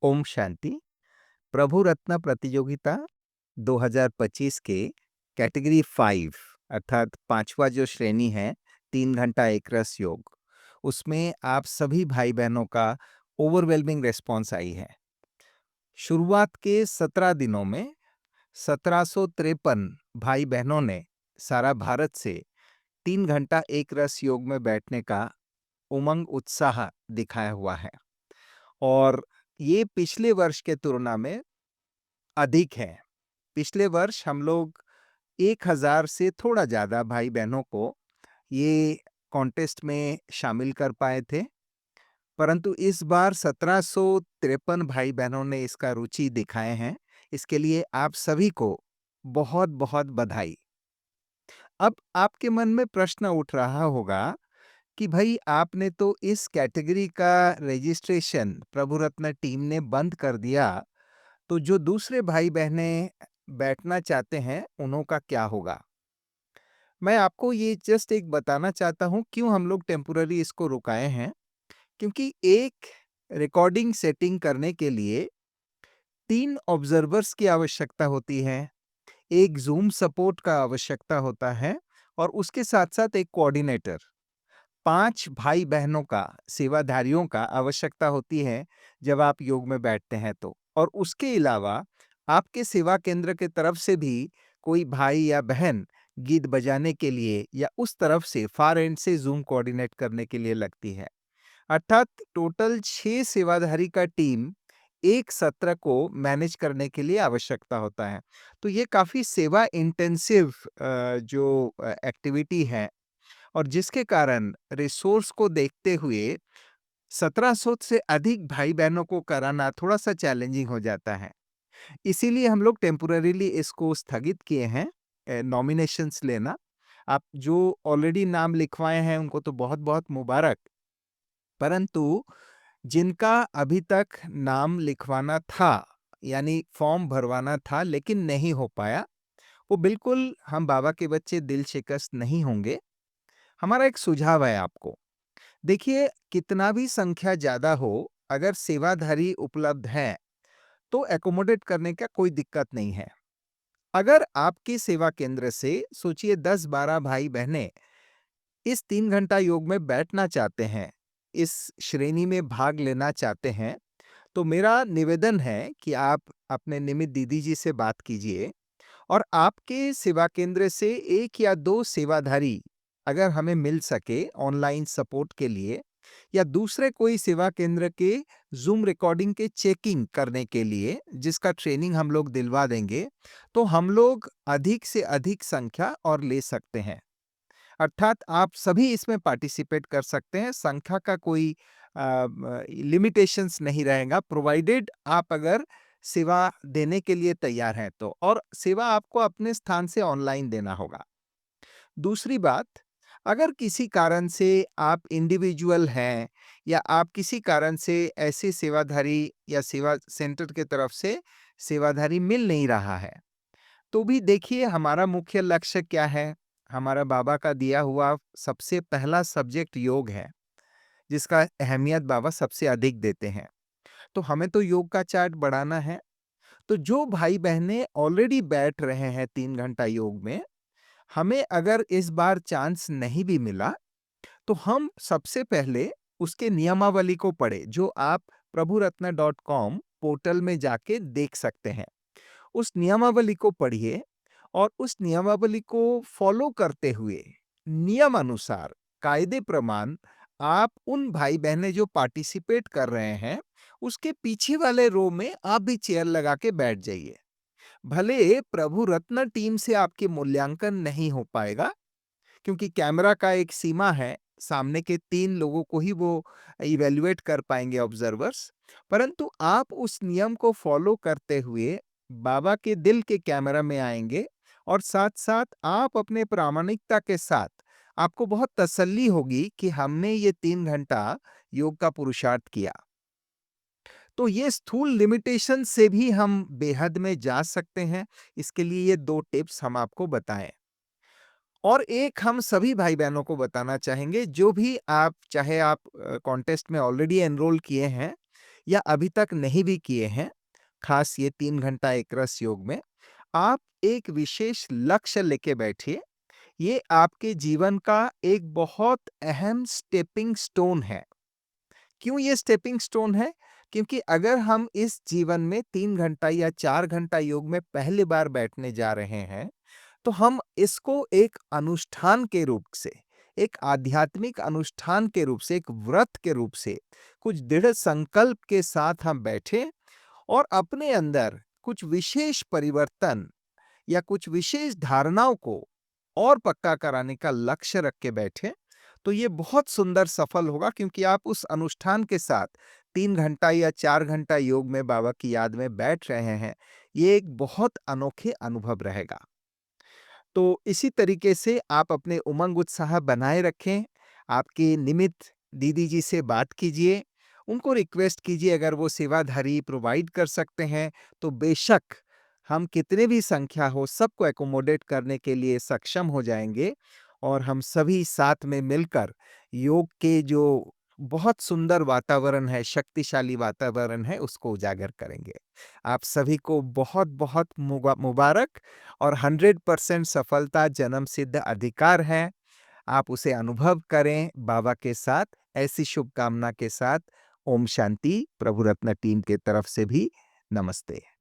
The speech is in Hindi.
ओम शांति। प्रभु रत्न प्रतियोगिता 2025 के कैटेगरी 5 अर्थात पांचवा जो श्रेणी है 3 घंटा एक रस योग, उसमें आप सभी भाई बहनों का ओवरवेलमिंग रिस्पॉन्स आई है। शुरुआत के 17 दिनों में 1753 भाई बहनों ने सारा भारत से 3 घंटा एक रस योग में बैठने का उमंग उत्साह दिखाया हुआ है और ये पिछले वर्ष के तुलना में अधिक है। पिछले वर्ष हम लोग 1000 से थोड़ा ज्यादा भाई बहनों को ये कॉन्टेस्ट में शामिल कर पाए थे, परंतु इस बार 1753 भाई बहनों ने इसका रुचि दिखाए हैं। इसके लिए आप सभी को बहुत बहुत बधाई। अब आपके मन में प्रश्न उठ रहा होगा कि भाई आपने तो इस कैटेगरी का रजिस्ट्रेशन प्रभु रत्न टीम ने बंद कर दिया, तो जो दूसरे भाई बहने बैठना चाहते हैं उन्हों का क्या होगा? मैं आपको ये जस्ट एक बताना चाहता हूँ क्यों हम लोग टेम्पोररी इसको रुकाए हैं। क्योंकि एक रिकॉर्डिंग सेटिंग करने के लिए 3 ऑब्जर्वर्स की आवश्यकता होती है, एक जूम सपोर्ट का आवश्यकता होता है और उसके साथ-साथ एक कोऑर्डिनेटर। 5 भाई बहनों का, सेवाधारियों का आवश्यकता होती है जब आप योग में बैठते हैं तो। और उसके अलावा आपके सेवा केंद्र के तरफ से भी कोई भाई या बहन गीत बजाने के लिए या उस तरफ से फार एंड से जूम कोऑर्डिनेट करने के लिए लगती है। अर्थात टोटल 6 सेवाधारी का टीम एक सत्र को मैनेज करने के लिए आवश्यकता होता है। तो ये काफी सेवा इंटेंसिव जो एक्टिविटी है और जिसके कारण रिसोर्स को देखते हुए 1700 से अधिक भाई बहनों को कराना थोड़ा सा चैलेंजिंग हो जाता है। इसीलिए हम लोग टेम्पोररीली इसको स्थगित किए हैं नॉमिनेशंस लेना। आप जो ऑलरेडी नाम लिखवाए हैं उनको तो बहुत बहुत मुबारक, परंतु जिनका अभी तक नाम लिखवाना था यानी फॉर्म भरवाना था लेकिन नहीं हो पाया, वो बिल्कुल हम बाबा के बच्चे दिल शिकस्त नहीं होंगे। हमारा एक सुझाव है आपको। देखिए, कितना भी संख्या ज्यादा हो, अगर सेवाधारी उपलब्ध है तो एकोमोडेट करने का कोई दिक्कत नहीं है। अगर आपके सेवा केंद्र से सोचिए 10-12 भाई बहनें इस 3 घंटा योग में बैठना चाहते हैं, इस श्रेणी में भाग लेना चाहते हैं, तो मेरा निवेदन है कि आप अपने निमित दीदी जी से बात कीजिए और आपके सेवा केंद्र से 1 या 2 सेवाधारी अगर हमें मिल सके ऑनलाइन सपोर्ट के लिए या दूसरे कोई सेवा केंद्र के जूम रिकॉर्डिंग के चेकिंग करने के लिए जिसका ट्रेनिंग हम लोग दिलवा देंगे, तो हम लोग अधिक से अधिक संख्या और ले सकते हैं। अर्थात आप सभी इसमें पार्टिसिपेट कर सकते हैं, संख्या का कोई लिमिटेशंस नहीं रहेगा, प्रोवाइडेड आप अगर सेवा देने के लिए तैयार हैं तो, और सेवा आपको अपने स्थान से ऑनलाइन देना होगा। दूसरी बात, अगर किसी कारण से आप इंडिविजुअल हैं या आप किसी कारण से ऐसे सेवाधारी या सेवा सेंटर के तरफ से सेवाधारी मिल नहीं रहा है, तो भी देखिए हमारा मुख्य लक्ष्य क्या है। हमारा बाबा का दिया हुआ सबसे पहला सब्जेक्ट योग है, जिसका अहमियत बाबा सबसे अधिक देते हैं। तो हमें तो योग का चार्ट बढ़ाना है। तो जो भाई बहनें ऑलरेडी बैठ रहे हैं 3 घंटा योग में, हमें अगर इस बार चांस नहीं भी मिला, तो हम सबसे पहले उसके नियमावली को पढ़े, जो आप prabhuratna.com पोर्टल में जाके देख सकते हैं। उस नियमावली को पढ़िए और उस नियमावली को फॉलो करते हुए नियम अनुसार कायदे प्रमाण आप उन भाई बहनें जो पार्टिसिपेट कर रहे हैं उसके पीछे वाले रो में आप भी चेयर लगा के बैठ जाइए। भले प्रभु रत्न टीम से आपके मूल्यांकन नहीं हो पाएगा क्योंकि कैमरा का एक सीमा है, सामने के 3 लोगों को ही वो इवैल्यूएट कर पाएंगे ऑब्जर्वर्स, परंतु आप उस नियम को फॉलो करते हुए बाबा के दिल के कैमरा में आएंगे और साथ-साथ आप अपने प्रामाणिकता के साथ आपको बहुत तसल्ली होगी कि हमने ये 3 घंटा योग का पुरुषार्थ किया। तो ये स्थूल लिमिटेशन से भी हम बेहद में जा सकते हैं। इसके लिए ये 2 टिप्स हम आपको बताएं और एक हम सभी भाई बहनों को बताना चाहेंगे, जो भी आप चाहे आप कॉन्टेस्ट में ऑलरेडी एनरोल किए हैं या अभी तक नहीं भी किए हैं, खास ये 3 घंटा एक रस योग में, आप एक विशेष लक्ष्य लेके बैठिए। ये आपके जीवन का एक बहुत अहम स्टेपिंग स्टोन है। क्यों ये स्टेपिंग स्टोन है? क्योंकि अगर हम इस जीवन में 3 घंटा या 4 घंटा योग में पहली बार बैठने जा रहे हैं, तो हम इसको एक अनुष्ठान के रूप से, एक आध्यात्मिक अनुष्ठान के रूप से, एक व्रत के रूप से, कुछ दृढ़ संकल्प के साथ हम बैठे और अपने अंदर कुछ विशेष परिवर्तन या कुछ विशेष धारणाओं को और पक्का कराने का लक्ष्य रख के बैठे, तो ये बहुत सुंदर सफल होगा, क्योंकि आप उस अनुष्ठान के साथ 3 घंटा या 4 घंटा योग में बाबा की याद में बैठ रहे हैं। ये एक बहुत अनोखे अनुभव रहेगा। तो इसी तरीके से आप अपने उमंग उत्साह बनाए रखें। आपके निमित्त दीदी जी से बात कीजिए, उनको रिक्वेस्ट कीजिए, अगर वो सेवाधारी प्रोवाइड कर सकते हैं, तो बेशक हम कितने भी संख्या हो सबको एकोमोडेट करने के लिए सक्षम हो जाएँगे और हम सभी साथ में मिलकर योग के जो बहुत सुंदर वातावरण है, शक्तिशाली वातावरण है, उसको उजागर करेंगे। आप सभी को बहुत-बहुत मुबारक और 100% सफलता जन्म सिद्ध अधिकार है। आप उसे अनुभव करें बाबा के साथ, ऐसी शुभकामना के साथ। ओम शांति। प्रभु रत्न टीम के तरफ से भी नमस्ते।